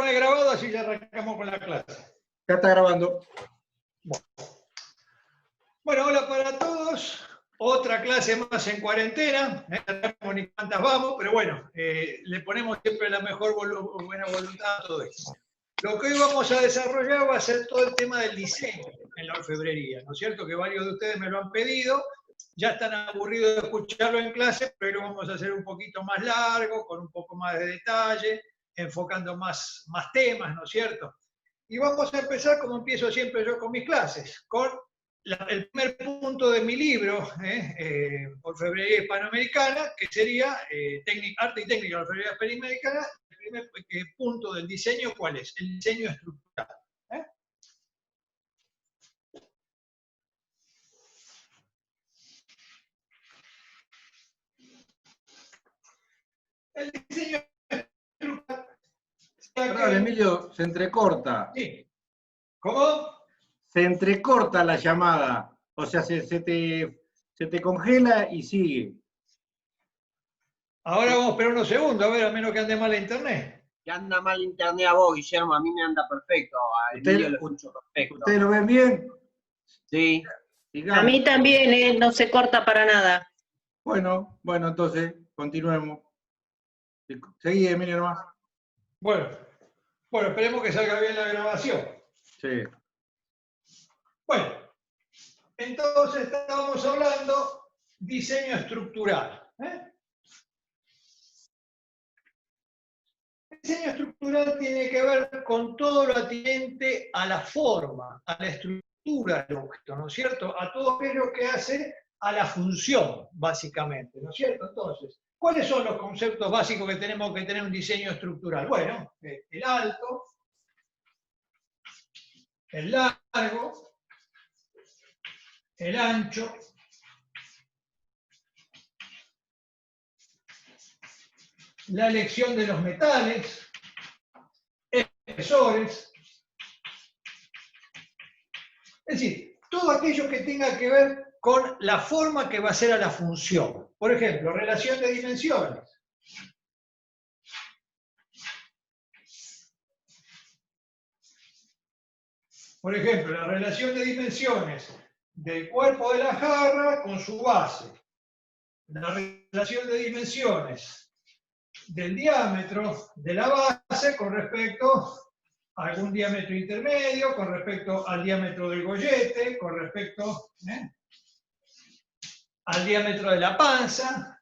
pone grabado, así ya arrancamos con la clase. Ya está grabando. Bueno, hola para todos. Otra clase más en cuarentena. No sabemos ni cuántas vamos, pero bueno, le ponemos siempre la mejor buena voluntad a todo esto. Lo que hoy vamos a desarrollar va a ser todo el tema del diseño en la orfebrería, ¿no es cierto? Que varios de ustedes me lo han pedido. Ya están aburridos de escucharlo en clase, pero hoy lo vamos a hacer un poquito más largo, con un poco más de detalle, enfocando más temas, ¿no es cierto? Y vamos a empezar como empiezo siempre yo con mis clases, con el primer punto de mi libro, Orfebrería Hispanoamericana, que sería Arte y Técnica de la Orfebrería Hispanoamericana. El primer punto del diseño, ¿cuál es? El diseño estructural. El diseño estructural. Perdón, Emilio, se entrecorta. Sí. ¿Cómo? Se entrecorta la llamada. O sea, se te congela y sigue. Ahora vamos a esperar unos segundos, a ver, a menos que ande mal la internet. Que anda mal internet a vos, Guillermo, a mí me anda perfecto. A Emilio lo escucho perfecto. ¿Ustedes lo ven bien? Sí. Sigamos. A mí también, no se corta para nada. Bueno, entonces, continuemos. Seguí, Emilio, nomás. Bueno, esperemos que salga bien la grabación. Sí. Bueno, entonces estábamos hablando diseño estructural. El diseño estructural tiene que ver con todo lo atinente a la forma, a la estructura del objeto, ¿no es cierto? A todo aquello que hace a la función, básicamente, ¿no es cierto? Entonces, ¿cuáles son los conceptos básicos que tenemos que tener un diseño estructural? Bueno, el alto, el largo, el ancho, la elección de los metales, espesores, es decir, todo aquello que tenga que ver con la forma que va a ser a la función. Por ejemplo, relación de dimensiones. Por ejemplo, la relación de dimensiones del cuerpo de la jarra con su base. La relación de dimensiones del diámetro de la base con respecto a algún diámetro intermedio, con respecto al diámetro del gollete, con respecto al diámetro de la panza.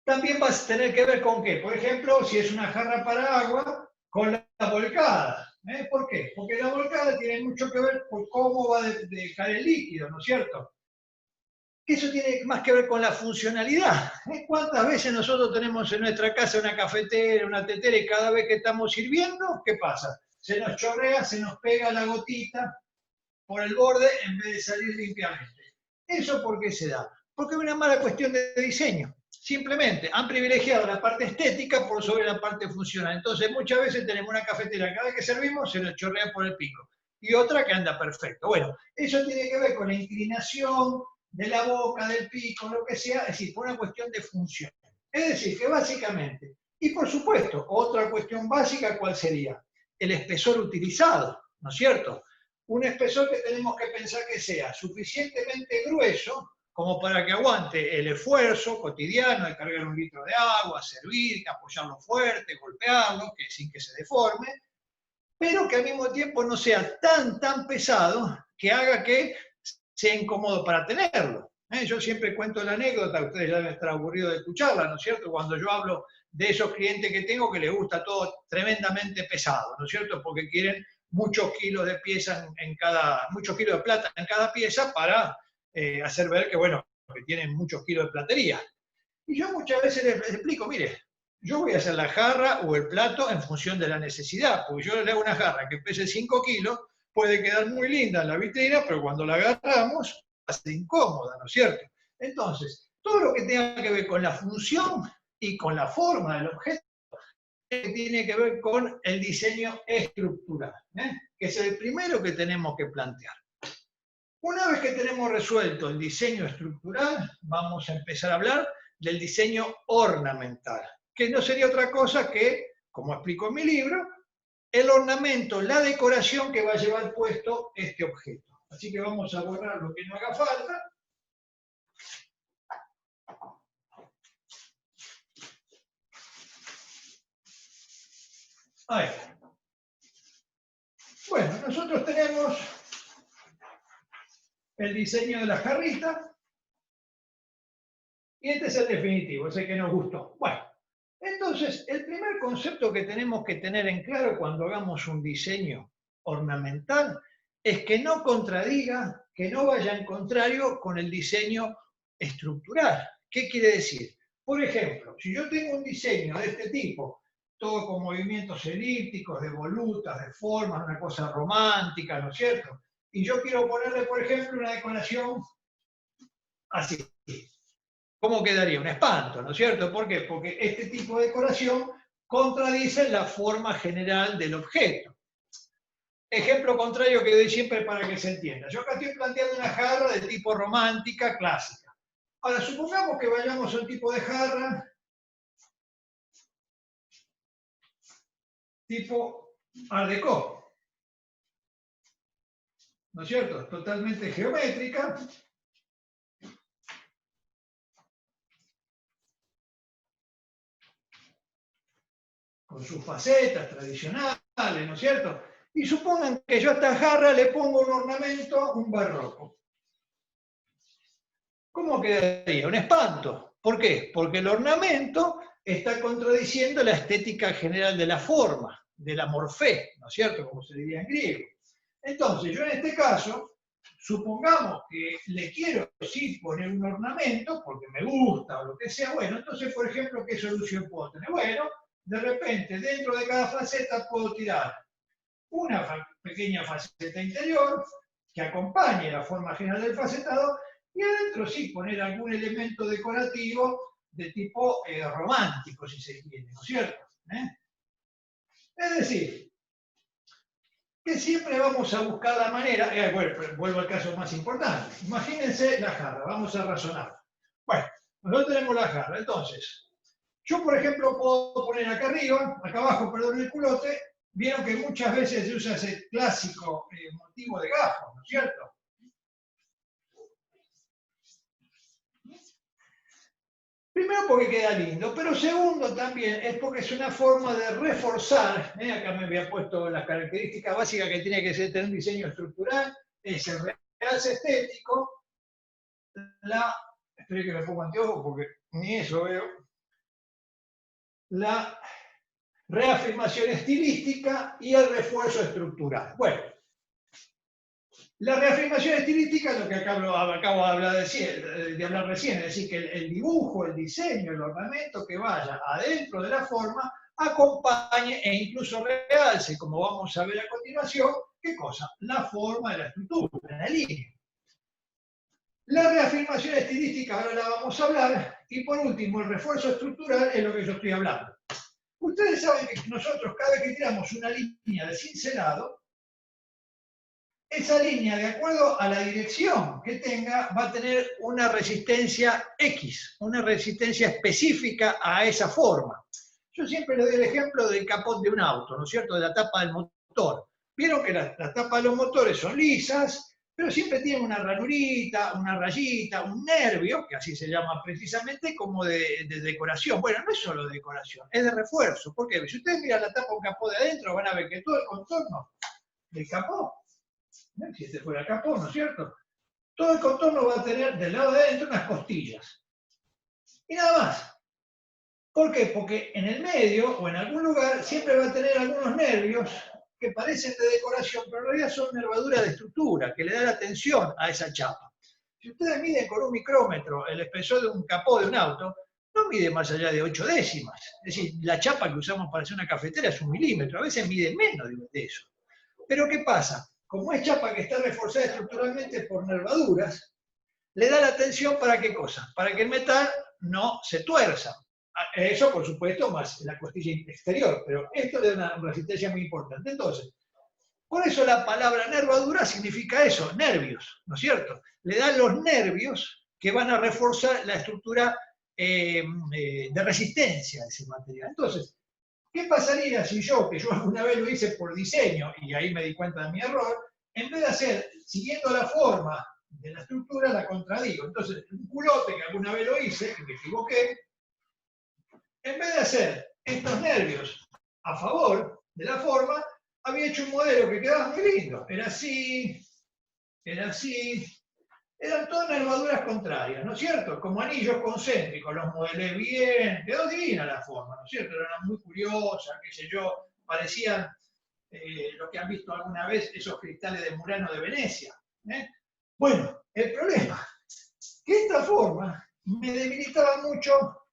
También va a tener que ver con qué. Por ejemplo, si es una jarra para agua, con la volcada. ¿Por qué? Porque la volcada tiene mucho que ver con cómo va a caer el líquido, ¿no es cierto? Eso tiene más que ver con la funcionalidad. ¿Cuántas veces nosotros tenemos en nuestra casa una cafetera, una tetera, y cada vez que estamos sirviendo, ¿qué pasa? Se nos chorrea, se nos pega la gotita por el borde en vez de salir limpiamente. ¿Eso por qué se da? Porque es una mala cuestión de diseño. Simplemente han privilegiado la parte estética por sobre la parte funcional. Entonces muchas veces tenemos una cafetera, cada vez que servimos se nos chorrea por el pico. Y otra que anda perfecto. Bueno, eso tiene que ver con la inclinación de la boca, del pico, lo que sea, es decir, por una cuestión de función. Es decir, que básicamente, y por supuesto, otra cuestión básica, ¿cuál sería? El espesor utilizado, ¿no es cierto? Un espesor que tenemos que pensar que sea suficientemente grueso como para que aguante el esfuerzo cotidiano de cargar un litro de agua, servir, apoyarlo fuerte, golpearlo, sin que se deforme, pero que al mismo tiempo no sea tan pesado que haga que sea incómodo para tenerlo. Yo siempre cuento la anécdota, ustedes ya deben estar aburridos de escucharla, ¿no es cierto? Cuando yo hablo de esos clientes que tengo que les gusta todo tremendamente pesado, ¿no es cierto? Porque quieren muchos kilos de pieza muchos kilos de plata en cada pieza para hacer ver que, bueno, que tienen muchos kilos de platería. Y yo muchas veces les explico, mire, yo voy a hacer la jarra o el plato en función de la necesidad, porque yo le hago una jarra que pese 5 kilos, puede quedar muy linda en la vitrina, pero cuando la agarramos, va a ser incómoda, ¿no es cierto? Entonces, todo lo que tenga que ver con la función y con la forma del objeto, tiene que ver con el diseño estructural, que es el primero que tenemos que plantear. Una vez que tenemos resuelto el diseño estructural, vamos a empezar a hablar del diseño ornamental, que no sería otra cosa que, como explico en mi libro, el ornamento, la decoración que va a llevar puesto este objeto. Así que vamos a borrar lo que no haga falta. Ahí. Bueno, nosotros tenemos el diseño de la jarrita y este es el definitivo, ese que nos gustó. Bueno, entonces el primer concepto que tenemos que tener en claro cuando hagamos un diseño ornamental es que no contradiga, que no vaya en contrario con el diseño estructural. ¿Qué quiere decir? Por ejemplo, si yo tengo un diseño de este tipo, todo con movimientos elípticos, de volutas, de formas, una cosa romántica, ¿no es cierto? Y yo quiero ponerle, por ejemplo, una decoración así. ¿Cómo quedaría? Un espanto, ¿no es cierto? ¿Por qué? Porque este tipo de decoración contradice la forma general del objeto. Ejemplo contrario que doy siempre para que se entienda. Yo acá estoy planteando una jarra de tipo romántica, clásica. Ahora, supongamos que vayamos a un tipo de jarra tipo Art Deco, ¿no es cierto? Totalmente geométrica. Con sus facetas tradicionales, ¿no es cierto? Y supongan que yo a esta jarra le pongo un ornamento, un barroco. ¿Cómo quedaría? Un espanto. ¿Por qué? Porque el ornamento está contradiciendo la estética general de la forma, de la morfé, ¿no es cierto? Como se diría en griego. Entonces, yo en este caso, supongamos que le quiero sí poner un ornamento, porque me gusta o lo que sea, bueno, entonces, por ejemplo, ¿qué solución puedo tener? Bueno, de repente, dentro de cada faceta puedo tirar una pequeña faceta interior que acompañe la forma general del facetado y adentro sí poner algún elemento decorativo de tipo romántico, si se quiere, ¿no es cierto? Es decir, que siempre vamos a buscar la manera, bueno, vuelvo al caso más importante, imagínense la jarra, vamos a razonar. Bueno, nosotros tenemos la jarra, entonces, yo por ejemplo puedo poner acá arriba, acá abajo, perdón, el culote, vieron que muchas veces se usa ese clásico motivo de gajos, ¿no es cierto? Primero porque queda lindo, pero segundo también es porque es una forma de reforzar, acá me había puesto las características básicas que tiene que ser tener un diseño estructural, es el realce estético, espero que me ponga anteojos porque ni eso veo, la reafirmación estilística y el refuerzo estructural. Bueno, la reafirmación estilística es lo que acabo de hablar recién, es decir, que el dibujo, el diseño, el ornamento que vaya adentro de la forma acompañe e incluso realce, como vamos a ver a continuación, ¿qué cosa? La forma de la estructura, la línea. La reafirmación estilística ahora la vamos a hablar, y por último, el refuerzo estructural es lo que yo estoy hablando. Ustedes saben que nosotros cada vez que tiramos una línea de cincelado, esa línea, de acuerdo a la dirección que tenga, va a tener una resistencia X, una resistencia específica a esa forma. Yo siempre le doy el ejemplo del capot de un auto, ¿no es cierto?, de la tapa del motor. Vieron que las tapas de los motores son lisas, pero siempre tienen una ranurita, una rayita, un nervio, que así se llama precisamente, como de decoración. Bueno, no es solo de decoración, es de refuerzo. ¿Por qué? Si ustedes miran la tapa de un capó de adentro, van a ver que todo el contorno del capó, si este fuera el capó, ¿no es cierto?, todo el contorno va a tener del lado de adentro unas costillas. Y nada más. ¿Por qué? Porque en el medio o en algún lugar siempre va a tener algunos nervios que parecen de decoración, pero en realidad son nervaduras de estructura, que le dan la tensión a esa chapa. Si ustedes miden con un micrómetro el espesor de un capó de un auto, no mide más allá de 8 décimas. Es decir, la chapa que usamos para hacer una cafetera es 1 milímetro, a veces mide menos de eso. Pero ¿qué pasa? Como es chapa que está reforzada estructuralmente por nervaduras, le da la tensión ¿para qué cosa? Para que el metal no se tuerza. Eso, por supuesto, más la costilla exterior, pero esto le da una resistencia muy importante. Entonces, por eso la palabra nervadura significa eso, nervios, ¿no es cierto? Le dan los nervios que van a reforzar la estructura de resistencia de ese material. Entonces, ¿Qué pasaría si yo, que yo alguna vez lo hice por diseño, y ahí me di cuenta de mi error, en vez de hacer, siguiendo la forma de la estructura, la contradigo? Entonces, un culote que alguna vez lo hice, y me equivoqué, en vez de hacer estos nervios a favor de la forma, había hecho un modelo que quedaba muy lindo. Era así, eran todas nervaduras contrarias, ¿no es cierto? Como anillos concéntricos, los modelé bien, quedó divina la forma, ¿no es cierto? Eran muy curiosas, qué sé yo, parecían lo que han visto alguna vez, esos cristales de Murano de Venecia. Bueno, el problema es que esta forma me debilitaba mucho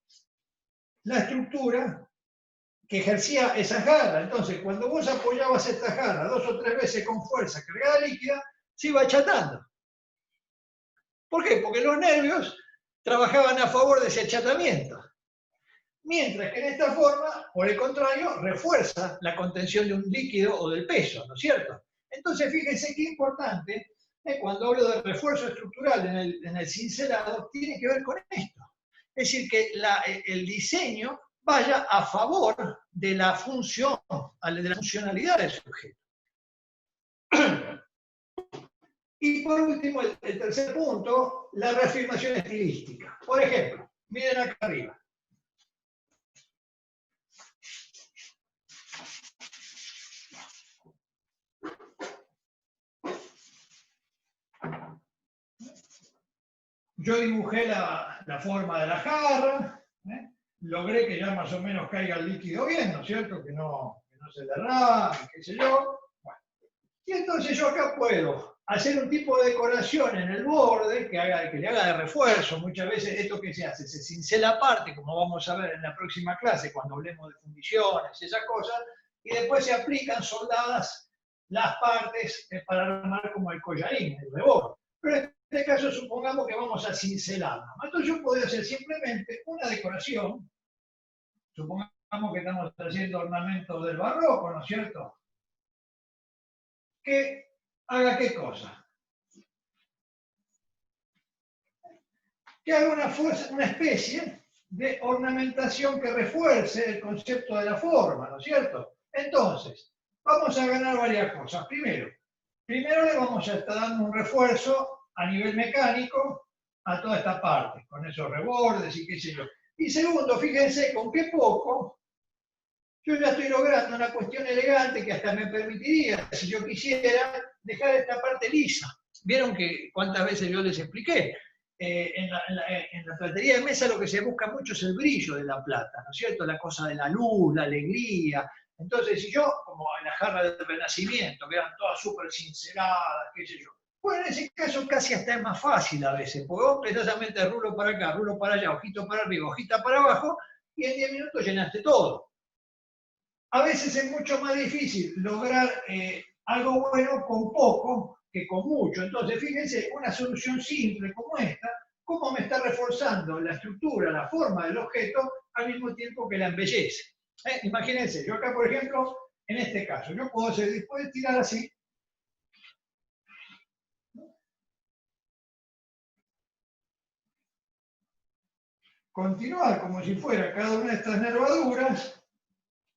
la estructura que ejercía esa jarra. Entonces, cuando vos apoyabas esta jarra 2 o 3 veces con fuerza cargada líquida, se iba achatando. ¿Por qué? Porque los nervios trabajaban a favor de ese achatamiento. Mientras que en esta forma, por el contrario, refuerza la contención de un líquido o del peso, ¿no es cierto? Entonces, fíjense qué importante, cuando hablo de refuerzo estructural en el cincelado, tiene que ver con esto. Es decir, que el diseño vaya a favor de la función, de la funcionalidad del sujeto. Y por último, el tercer punto, la reafirmación estilística. Por ejemplo, miren acá arriba. Yo dibujé la forma de la jarra, logré que ya más o menos caiga el líquido bien, ¿no es cierto? Que no se derrame, qué sé yo. Bueno. Y entonces yo acá puedo hacer un tipo de decoración en el borde que le haga de refuerzo. Muchas veces esto que se hace, se cincela aparte, como vamos a ver en la próxima clase cuando hablemos de fundiciones, esas cosas, y después se aplican soldadas las partes para armar como el collarín, el reborde. Pero en este caso supongamos que vamos a cincelar. Entonces yo podría hacer simplemente una decoración. Supongamos que estamos haciendo ornamentos del barroco, ¿no es cierto? Que haga qué cosa. Que haga una especie de ornamentación que refuerce el concepto de la forma, ¿no es cierto? Entonces, vamos a ganar varias cosas. Primero le vamos a estar dando un refuerzo a nivel mecánico a toda esta parte, con esos rebordes y qué sé yo. Y segundo, fíjense con qué poco yo ya estoy logrando una cuestión elegante que hasta me permitiría, si yo quisiera, dejar esta parte lisa. Vieron que cuántas veces yo les expliqué. En la platería de mesa lo que se busca mucho es el brillo de la plata, ¿no es cierto? La cosa de la luz, la alegría. Entonces, si yo, como en la jarra del Renacimiento, que eran todas súper cinceladas, qué sé yo, bueno, en ese caso casi hasta es más fácil a veces, porque vos precisamente rulo para acá, rulo para allá, ojito para arriba, hojita para abajo, y en 10 minutos llenaste todo. A veces es mucho más difícil lograr algo bueno con poco que con mucho. Entonces, fíjense, una solución simple como esta, cómo me está reforzando la estructura, la forma del objeto, al mismo tiempo que la embellece. Imagínense, yo acá, por ejemplo, en este caso, yo puedo tirar así. Continuar como si fuera cada una de estas nervaduras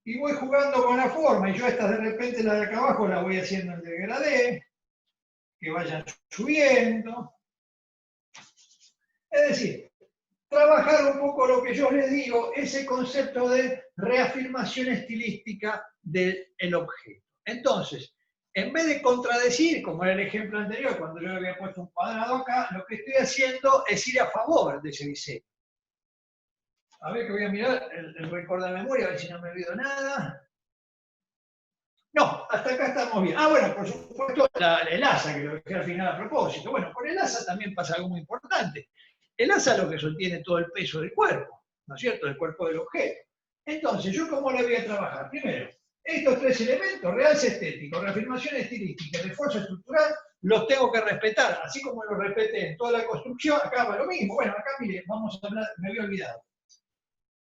y voy jugando con la forma, y yo estas de repente, las de acá abajo, las voy haciendo en degradé, que vayan subiendo. Es decir, trabajar un poco lo que yo les digo, ese concepto de reafirmación estilística del objeto. Entonces, en vez de contradecir, como era el ejemplo anterior, cuando yo había puesto un cuadrado acá, lo que estoy haciendo es ir a favor de ese diseño. A ver que voy a mirar el récord de memoria, a ver si no me olvido nada. No, hasta acá estamos bien. Ah, bueno, por supuesto, el asa, que lo dejé al final a propósito. Bueno, con el asa también pasa algo muy importante. El asa es lo que sostiene todo el peso del cuerpo, ¿no es cierto? Del cuerpo del objeto. Entonces, ¿yo cómo lo voy a trabajar? Primero, estos 3 elementos, realce estético, reafirmación estilística y refuerzo estructural, los tengo que respetar, así como los respeté en toda la construcción. Acá va lo mismo. Bueno, acá mire, vamos a hablar, me había olvidado.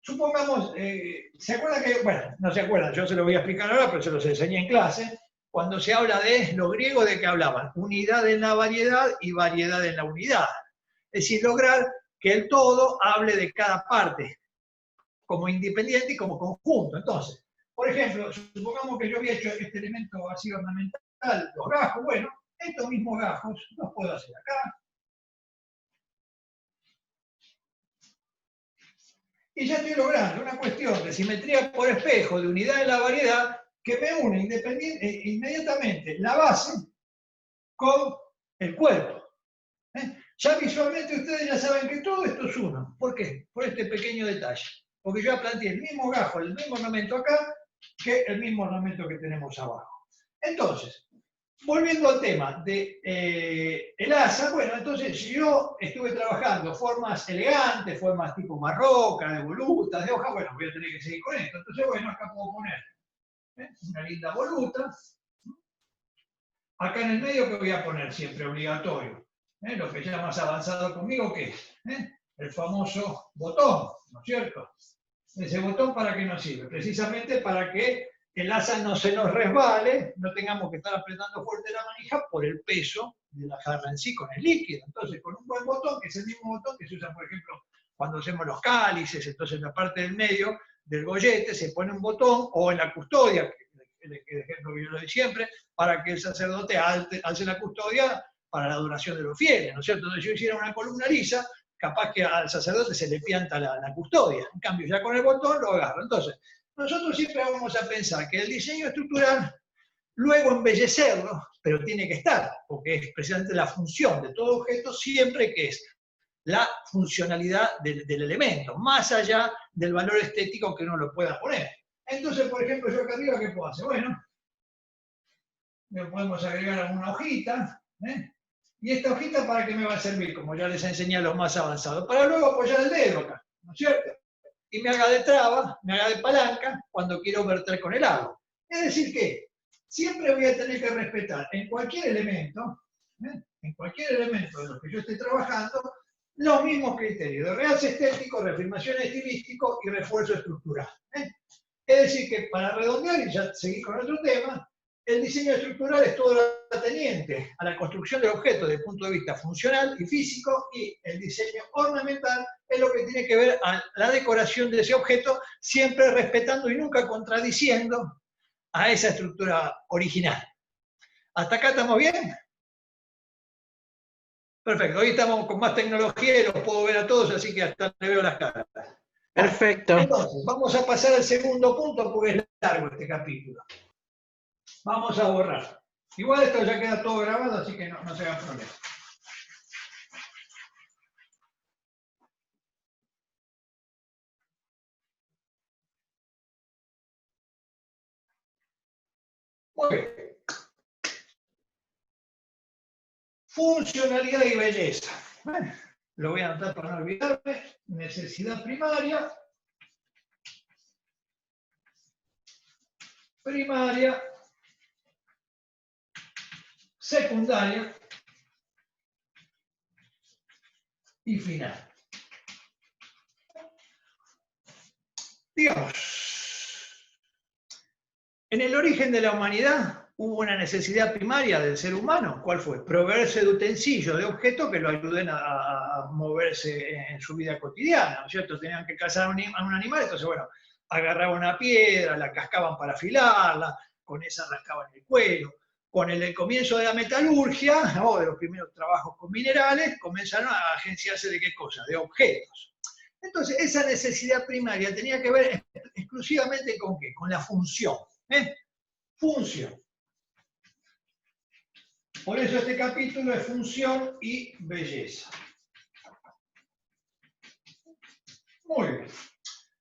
Supongamos, ¿se acuerdan que, bueno, no se acuerdan, yo se lo voy a explicar ahora, pero se los enseñé en clase, cuando se habla de los griegos, ¿de qué hablaban? Unidad en la variedad y variedad en la unidad. Es decir, lograr que el todo hable de cada parte, como independiente y como conjunto. Entonces, ejemplo, supongamos que yo había hecho este elemento así ornamental, los gajos, bueno, estos mismos gajos los puedo hacer acá. Y ya estoy logrando una cuestión de simetría por espejo, de unidad de la variedad, que me une inmediatamente la base con el cuerpo. Ya visualmente ustedes ya saben que todo esto es uno. ¿Por qué? Por este pequeño detalle. Porque yo planteé el mismo gajo, el mismo ornamento acá, que el mismo ornamento que tenemos abajo. Entonces, volviendo al tema de el asa, bueno, entonces si yo estuve trabajando formas elegantes, formas tipo marroca, de volutas, de hoja, bueno, voy a tener que seguir con esto. Entonces, bueno, acá puedo poner una linda voluta. Acá en el medio, ¿qué voy a poner siempre? Obligatorio. Lo que ya más avanzado conmigo, ¿qué es? El famoso botón, ¿no es cierto? Ese botón, ¿para qué nos sirve? Precisamente para que el asa no se nos resbale, no tengamos que estar apretando fuerte la manija por el peso de la jarra en sí con el líquido. Entonces, con un buen botón, que es el mismo botón que se usa, por ejemplo, cuando hacemos los cálices, entonces en la parte del medio del gollete se pone un botón, o en la custodia, el ejemplo que yo lo doy siempre, para que el sacerdote alce la custodia para la adoración de los fieles, ¿no es cierto? Entonces, si yo hiciera una columna lisa, capaz que al sacerdote se le pianta la custodia. En cambio, ya con el botón lo agarro. Entonces, nosotros siempre vamos a pensar que el diseño estructural, luego embellecerlo, pero tiene que estar, porque es precisamente la función de todo objeto, siempre que es la funcionalidad del elemento, más allá del valor estético que uno lo pueda poner. Entonces, por ejemplo, yo acá arriba, ¿qué puedo hacer? Bueno, le podemos agregar alguna hojita, ¿y esta hojita para qué me va a servir? Como ya les enseñé a los más avanzados, para luego apoyar el dedo acá, ¿no es cierto? Y me haga de traba, me haga de palanca cuando quiero verter con el agua. Es decir que siempre voy a tener que respetar en cualquier elemento de los que yo esté trabajando, los mismos criterios de realce estético, reafirmación estilístico y refuerzo estructural. Es decir que para redondear y ya seguir con otro tema, el diseño estructural es todo lo atendiente a la construcción del objeto desde el punto de vista funcional y físico, y el diseño ornamental es lo que tiene que ver a la decoración de ese objeto, siempre respetando y nunca contradiciendo a esa estructura original. ¿Hasta acá estamos bien? Perfecto, hoy estamos con más tecnología y los puedo ver a todos, así que hasta le veo las caras. Perfecto. Entonces, vamos a pasar al segundo punto porque es largo este capítulo. Vamos a borrar. Igual esto ya queda todo grabado, así que no se hagan problema. Muy bien. Funcionalidad y belleza. Bueno, lo voy a anotar para no olvidarme. Necesidad primaria. Primaria. Secundaria. Y final. Digamos, en el origen de la humanidad hubo una necesidad primaria del ser humano. ¿Cuál fue? Proveerse de utensilios, de objetos que lo ayuden a moverse en su vida cotidiana, ¿no es cierto? Tenían que cazar a un animal, entonces, bueno, agarraban una piedra, la cascaban para afilarla, con esa rascaban el cuero. Con el comienzo de la metalurgia, ¿no?, de los primeros trabajos con minerales, comenzaron a agenciarse de qué cosa, de objetos. Entonces, esa necesidad primaria tenía que ver exclusivamente con ¿qué? Con la función. Función. Por eso este capítulo es función y belleza. Muy bien.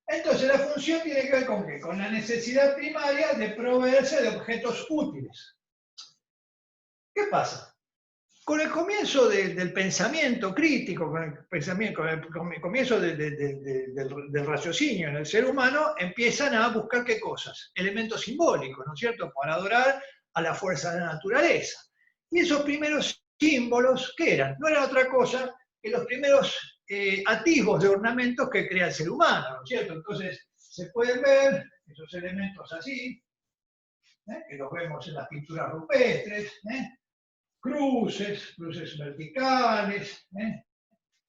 Entonces, la función tiene que ver con ¿qué? Con la necesidad primaria de proveerse de objetos útiles. ¿Qué pasa? Con el comienzo del pensamiento crítico, con el comienzo del raciocinio en el ser humano, empiezan a buscar ¿qué cosas? Elementos simbólicos, ¿no es cierto?, para adorar a la fuerza de la naturaleza. Y esos primeros símbolos, ¿qué eran? No eran otra cosa que los primeros atisbos de ornamentos que crea el ser humano, ¿no es cierto? Entonces, se pueden ver esos elementos así, que los vemos en las pinturas rupestres, cruces verticales,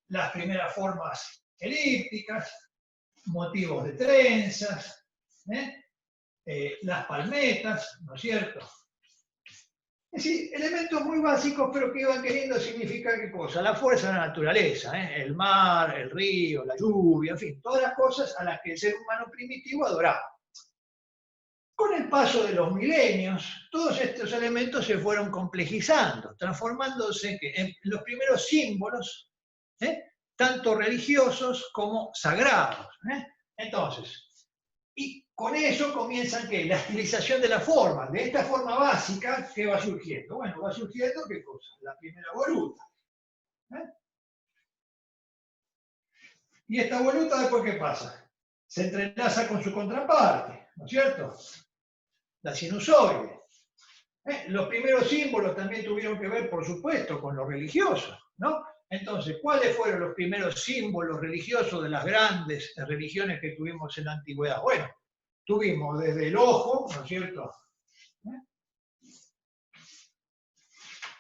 las primeras formas elípticas, motivos de trenzas, las palmetas, ¿no es cierto? Es decir, elementos muy básicos, pero que iban queriendo significar qué cosa, la fuerza de la naturaleza, el mar, el río, la lluvia, en fin, todas las cosas a las que el ser humano primitivo adoraba. Con el paso de los milenios, todos estos elementos se fueron complejizando, transformándose en los primeros símbolos, tanto religiosos como sagrados. Entonces, y con eso comienza ¿qué? La estilización de la forma. De esta forma básica, ¿qué va surgiendo? Bueno, va surgiendo, ¿qué cosa? La primera voluta. Y esta voluta después, ¿qué pasa? Se entrelaza con su contraparte, ¿no es cierto? La sinusoide. Los primeros símbolos también tuvieron que ver, por supuesto, con lo religioso, ¿no? Entonces, ¿cuáles fueron los primeros símbolos religiosos de las grandes religiones que tuvimos en la antigüedad? Bueno, tuvimos desde el ojo, ¿no es cierto?,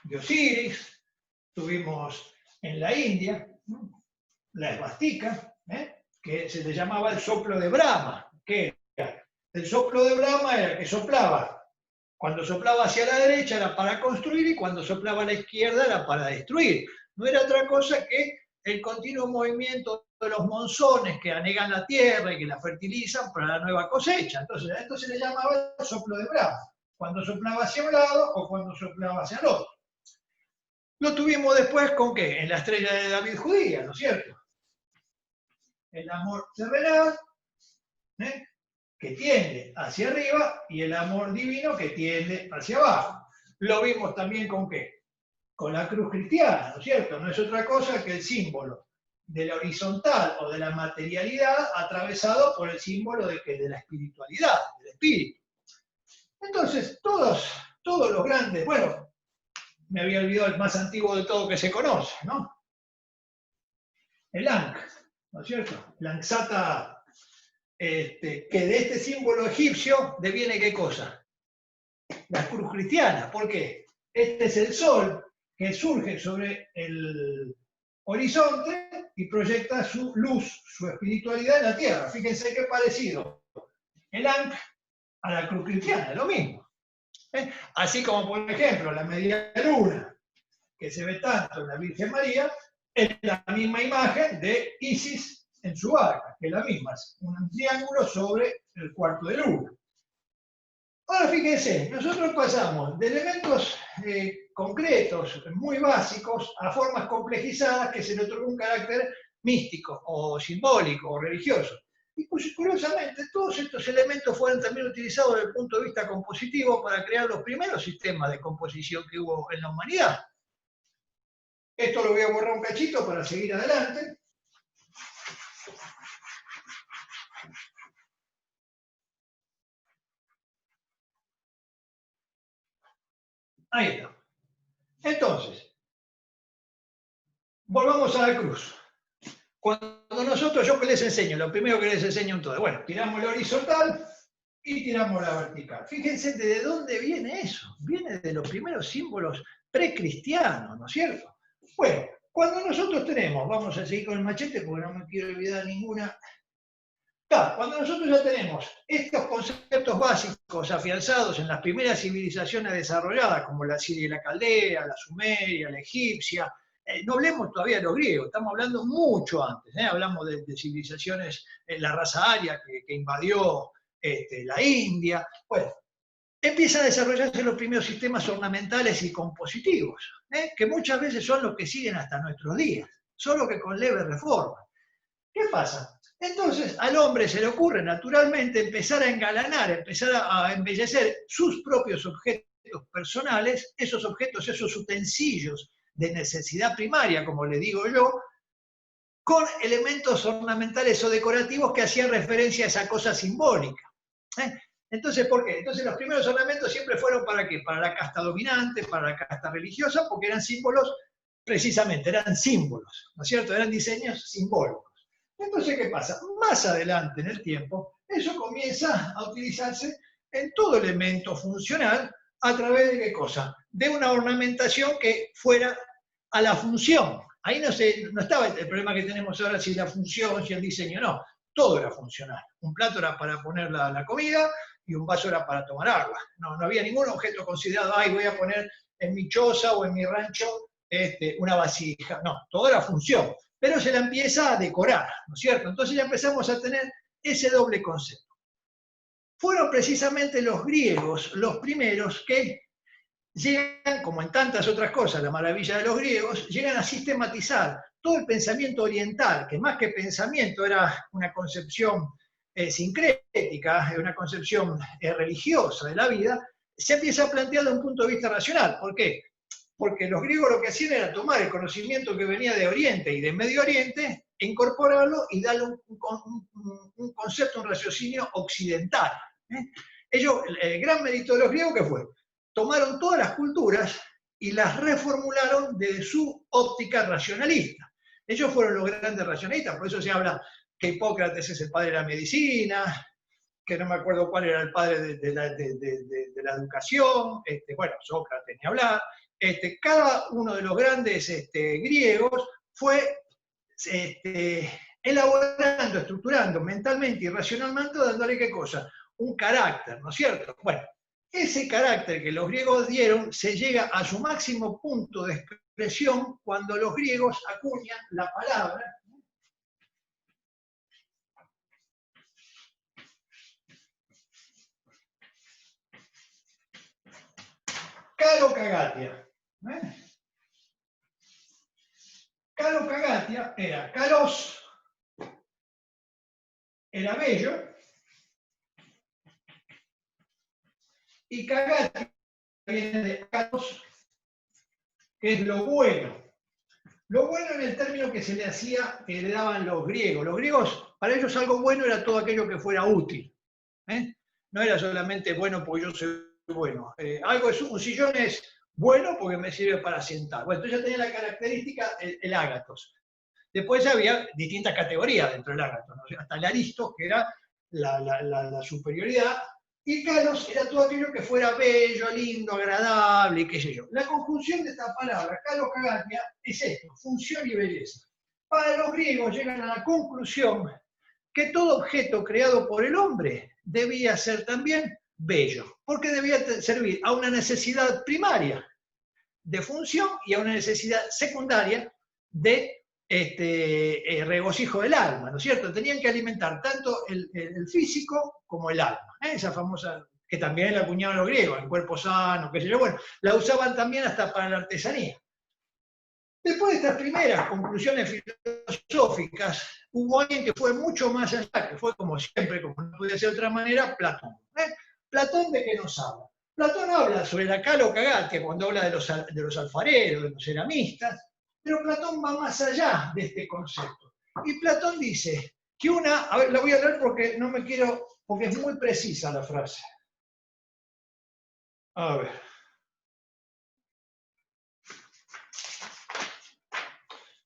de Osiris, tuvimos en la India la esvástica, que se le llamaba el soplo de Brahma, que el soplo de Brahma era que soplaba. Cuando soplaba hacia la derecha era para construir y cuando soplaba a la izquierda era para destruir. No era otra cosa que el continuo movimiento de los monzones que anegan la tierra y que la fertilizan para la nueva cosecha. Entonces a esto se le llamaba el soplo de Brahma, cuando soplaba hacia un lado o cuando soplaba hacia el otro. Lo tuvimos después con ¿qué? En la estrella de David judía, ¿no es cierto? El amor terrenal, que tiende hacia arriba, y el amor divino que tiende hacia abajo. Lo vimos también con ¿qué? Con la cruz cristiana, ¿no es cierto? No es otra cosa que el símbolo de la horizontal o de la materialidad atravesado por el símbolo de la espiritualidad, del espíritu. Entonces, todos los grandes, bueno, me había olvidado el más antiguo de todo que se conoce, ¿no? El Ankh, ¿no es cierto? La Anxata, que de este símbolo egipcio deviene ¿qué cosa? La cruz cristiana. ¿Por qué? Este es el sol que surge sobre el horizonte y proyecta su luz, su espiritualidad en la tierra. Fíjense qué parecido el Ankh a la cruz cristiana, es lo mismo. Así como, por ejemplo, la media luna, que se ve tanto en la Virgen María, es la misma imagen de Isis en su barca, que es la misma, es un triángulo sobre el cuarto de luna. Ahora fíjense, nosotros pasamos de elementos concretos, muy básicos, a formas complejizadas que se le otorga un carácter místico, o simbólico, o religioso. Y curiosamente, todos estos elementos fueron también utilizados desde el punto de vista compositivo para crear los primeros sistemas de composición que hubo en la humanidad. Esto lo voy a borrar un cachito para seguir adelante. Ahí está. Entonces, volvamos a la cruz. Cuando nosotros, ¿yo qué les enseño? Lo primero que les enseño en todo. Bueno, tiramos la horizontal y tiramos la vertical. Fíjense de dónde viene eso. Viene de los primeros símbolos precristianos, ¿no es cierto? Bueno, cuando nosotros tenemos, vamos a seguir con el machete porque no me quiero olvidar ninguna. Cuando nosotros ya tenemos estos conceptos básicos afianzados en las primeras civilizaciones desarrolladas, como la Siria y la Caldea, la Sumeria, la egipcia, no hablemos todavía de los griegos, estamos hablando mucho antes, hablamos de civilizaciones, la raza aria que invadió la India. Bueno, empiezan a desarrollarse los primeros sistemas ornamentales y compositivos, que muchas veces son los que siguen hasta nuestros días, solo que con leve reforma. ¿Qué pasa? Entonces al hombre se le ocurre naturalmente empezar a engalanar, empezar a embellecer sus propios objetos personales, esos objetos, esos utensilios de necesidad primaria, como le digo yo, con elementos ornamentales o decorativos que hacían referencia a esa cosa simbólica. Entonces, ¿por qué? Entonces los primeros ornamentos siempre fueron ¿para qué? Para la casta dominante, para la casta religiosa, porque eran símbolos, precisamente, eran símbolos, ¿no es cierto? Eran diseños simbólicos. Entonces, ¿qué pasa? Más adelante en el tiempo, eso comienza a utilizarse en todo elemento funcional a través de ¿qué cosa? De una ornamentación que fuera a la función. Ahí no estaba el problema que tenemos ahora, si la función, si el diseño, no. Todo era funcional. Un plato era para poner la comida y un vaso era para tomar agua. No había ningún objeto considerado, ay, voy a poner en mi choza o en mi rancho una vasija. No, todo era función, pero se la empieza a decorar, ¿no es cierto? Entonces ya empezamos a tener ese doble concepto. Fueron precisamente los griegos los primeros que llegan, como en tantas otras cosas, la maravilla de los griegos, llegan a sistematizar todo el pensamiento oriental, que más que pensamiento era una concepción sincrética, una concepción religiosa de la vida, se empieza a plantear desde un punto de vista racional. ¿Por qué? Porque los griegos lo que hacían era tomar el conocimiento que venía de Oriente y de Medio Oriente, incorporarlo y darle un concepto, un raciocinio occidental. Ellos, el gran mérito de los griegos, ¿qué fue? Tomaron todas las culturas y las reformularon desde su óptica racionalista. Ellos fueron los grandes racionalistas, por eso se habla que Hipócrates es el padre de la medicina, que no me acuerdo cuál era el padre de la educación, bueno, Sócrates ni hablar. Cada uno de los grandes griegos fue elaborando, estructurando mentalmente y racionalmente, dándole ¿qué cosa? Un carácter, ¿no es cierto? Bueno, ese carácter que los griegos dieron se llega a su máximo punto de expresión cuando los griegos acuñan la palabra kalokagatia. Kalokagatia era kalos, era bello, y kagatia viene de kalos, que es lo bueno. Lo bueno en el término que se le hacía, que le daban los griegos. Los griegos, para ellos algo bueno era todo aquello que fuera útil. No era solamente bueno porque yo soy bueno. Un sillón es bueno porque me sirve para sentar. Bueno, entonces ya tenía la característica el ágatos. Después había distintas categorías dentro del ágatos, ¿no? Hasta el aristos, que era la superioridad, y kalos era todo aquello que fuera bello, lindo, agradable, qué sé yo. La conjunción de esta palabra, kalokagatia, es esto, función y belleza. Para los griegos llegan a la conclusión que todo objeto creado por el hombre debía ser también bello, porque debía servir a una necesidad primaria de función y a una necesidad secundaria de regocijo del alma, ¿no es cierto? Tenían que alimentar tanto el físico como el alma. Esa famosa, que también la acuñaban los griegos, el cuerpo sano, qué sé yo, bueno, la usaban también hasta para la artesanía. Después de estas primeras conclusiones filosóficas, hubo alguien que fue mucho más allá, que fue como siempre, como no podía ser de otra manera, Platón. ¿Platón de qué nos habla? Platón habla sobre la kalokagatia cuando habla de los alfareros, de los ceramistas, pero Platón va más allá de este concepto. Y Platón dice que a ver, la voy a leer porque no me quiero, porque es muy precisa la frase. A ver.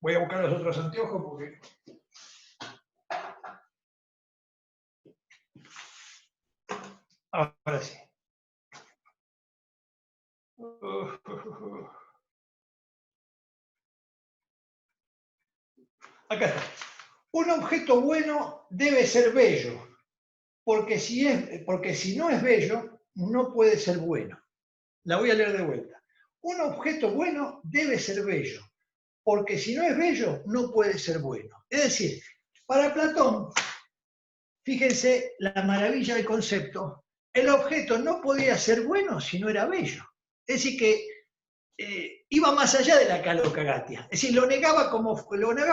Voy a buscar los otros anteojos porque... Ahora sí. Acá está. Un objeto bueno debe ser bello, porque si no es bello, no puede ser bueno. La voy a leer de vuelta. Un objeto bueno debe ser bello, porque si no es bello, no puede ser bueno. Es decir, para Platón, fíjense la maravilla del concepto, el objeto no podía ser bueno si no era bello. Es decir, que iba más allá de la kalokagatia. Es decir, lo negaba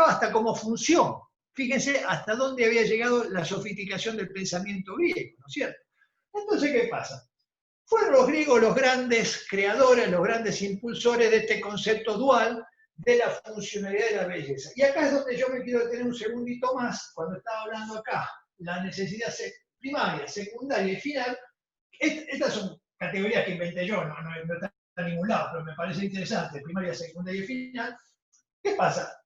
hasta como función. Fíjense hasta dónde había llegado la sofisticación del pensamiento griego, ¿no es cierto? Entonces, ¿qué pasa? Fueron los griegos los grandes creadores, los grandes impulsores de este concepto dual de la funcionalidad de la belleza. Y acá es donde yo me quiero detener un segundito más, cuando estaba hablando acá, la necesidad primaria, secundaria y final. Estas son categorías que inventé yo, no están en ningún lado, pero me parece interesante, primaria, secundaria y final. ¿Qué pasa?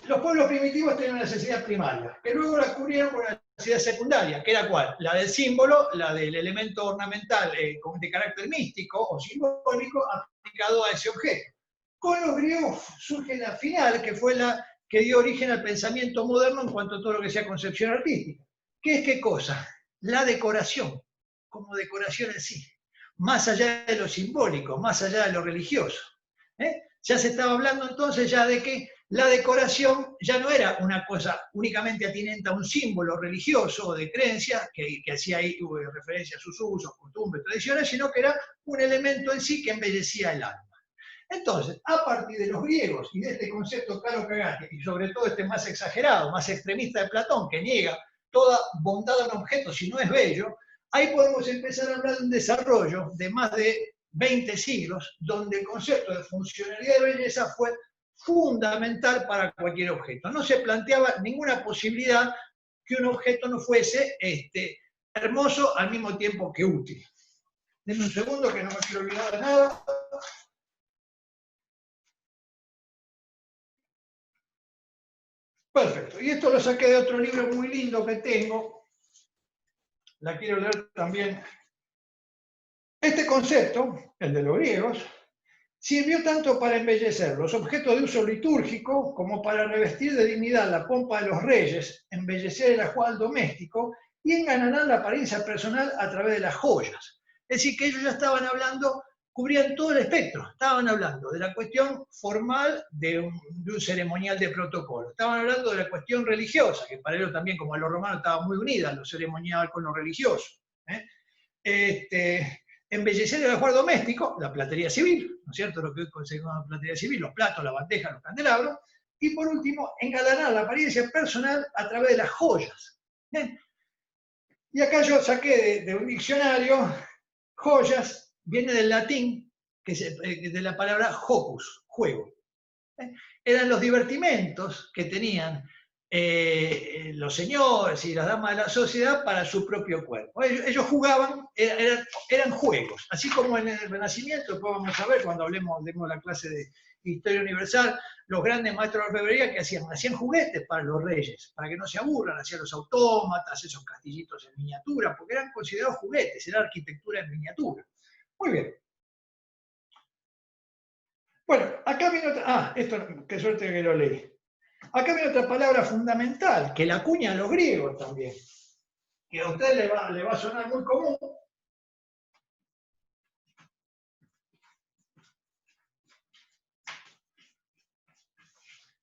Los pueblos primitivos tenían una necesidad primaria, que luego la cubrieron con una necesidad secundaria, que era ¿cuál? La del símbolo, la del elemento ornamental de carácter místico o simbólico aplicado a ese objeto. Con los griegos surge la final, que fue la que dio origen al pensamiento moderno en cuanto a todo lo que sea concepción artística. ¿Qué es qué cosa? La decoración. como decoración en sí, más allá de lo simbólico, más allá de lo religioso. Ya se estaba hablando entonces ya de que la decoración ya no era una cosa únicamente atinente a un símbolo religioso o de creencia, que hacía ahí referencia a sus usos, costumbres, tradiciones, sino que era un elemento en sí que embellecía el alma. Entonces, a partir de los griegos y de este concepto caro cagate, y sobre todo este más exagerado, más extremista de Platón, que niega toda bondad a un objeto si no es bello, ahí podemos empezar a hablar de un desarrollo de más de 20 siglos, donde el concepto de funcionalidad y belleza fue fundamental para cualquier objeto. No se planteaba ninguna posibilidad que un objeto no fuese hermoso al mismo tiempo que útil. Denme un segundo que no me quiero olvidar de nada. Perfecto. Y esto lo saqué de otro libro muy lindo que tengo. La quiero leer también. Este concepto, el de los griegos, sirvió tanto para embellecer los objetos de uso litúrgico como para revestir de dignidad la pompa de los reyes, embellecer el ajuar doméstico y engalanar la apariencia personal a través de las joyas. Es decir, que ellos ya estaban hablando, cubrían todo el espectro, estaban hablando de la cuestión formal de un ceremonial de protocolo, estaban hablando de la cuestión religiosa, que para ellos también, como a los romanos, estaba muy unida lo ceremonial con lo religioso. Embellecer el ajuar doméstico, la platería civil, ¿no es cierto? Lo que hoy conseguimos en la platería civil, los platos, la bandeja, los candelabros, y por último, engalanar la apariencia personal a través de las joyas. ¿Bien? Y acá yo saqué de un diccionario, joyas, viene del latín, de la palabra jocus, juego. Eran los divertimentos que tenían los señores y las damas de la sociedad para su propio cuerpo. Ellos jugaban, eran juegos, así como en el Renacimiento, después vamos a ver cuando hablemos de la clase de Historia Universal, los grandes maestros de orfebrería que hacían juguetes para los reyes, para que no se aburran, hacían los autómatas, esos castillitos en miniatura, porque eran considerados juguetes, era arquitectura en miniatura. Muy bien. Bueno, acá viene otra, esto, qué suerte que lo leí. Acá viene otra palabra fundamental, que la acuñan los griegos también, que a usted le va a sonar muy común.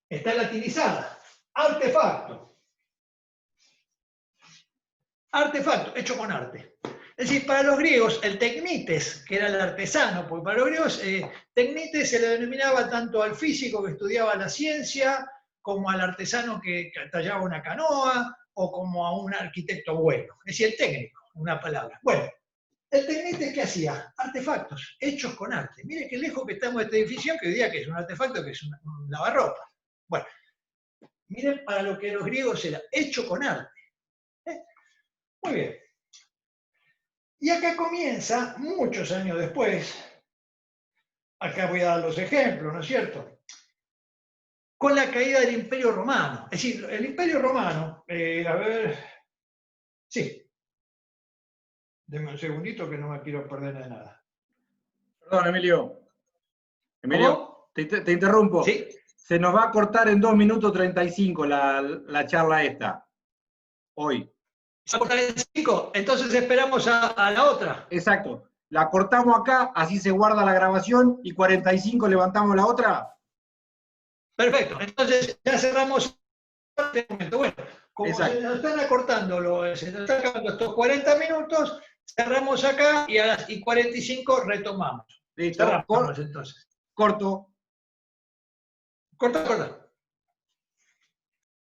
Está latinizada, artefacto. Artefacto, hecho con arte. Es decir, para los griegos, el tecnites, que era el artesano, porque para los griegos, tecnites se le denominaba tanto al físico que estudiaba la ciencia, como al artesano que tallaba una canoa, o como a un arquitecto bueno. Es decir, el técnico, una palabra. Bueno, el tecnite, ¿qué hacía? Artefactos, hechos con arte. Mire qué lejos que estamos de esta definición, que hoy día que es un artefacto, que es un lavarropa. Bueno, miren para lo que los griegos era, hecho con arte. Muy bien. Y acá comienza, muchos años después, acá voy a dar los ejemplos, ¿no es cierto?, con la caída del Imperio Romano. Es decir, el Imperio Romano, a ver, sí, denme un segundito que no me quiero perder de nada. Perdón, Emilio. Emilio, te interrumpo. ¿Sí? Se nos va a cortar en 2 minutos 35 la charla esta, hoy. ¿Se va a cortar en 5? Entonces esperamos a la otra. Exacto. La cortamos acá, así se guarda la grabación, y 45 levantamos la otra. Perfecto. Entonces ya cerramos este momento. Bueno, como exacto, se nos están acortando, se nos están acabando estos 40 minutos, cerramos acá y a las 45 retomamos. Listo. Cerramos entonces. Corto. Corta.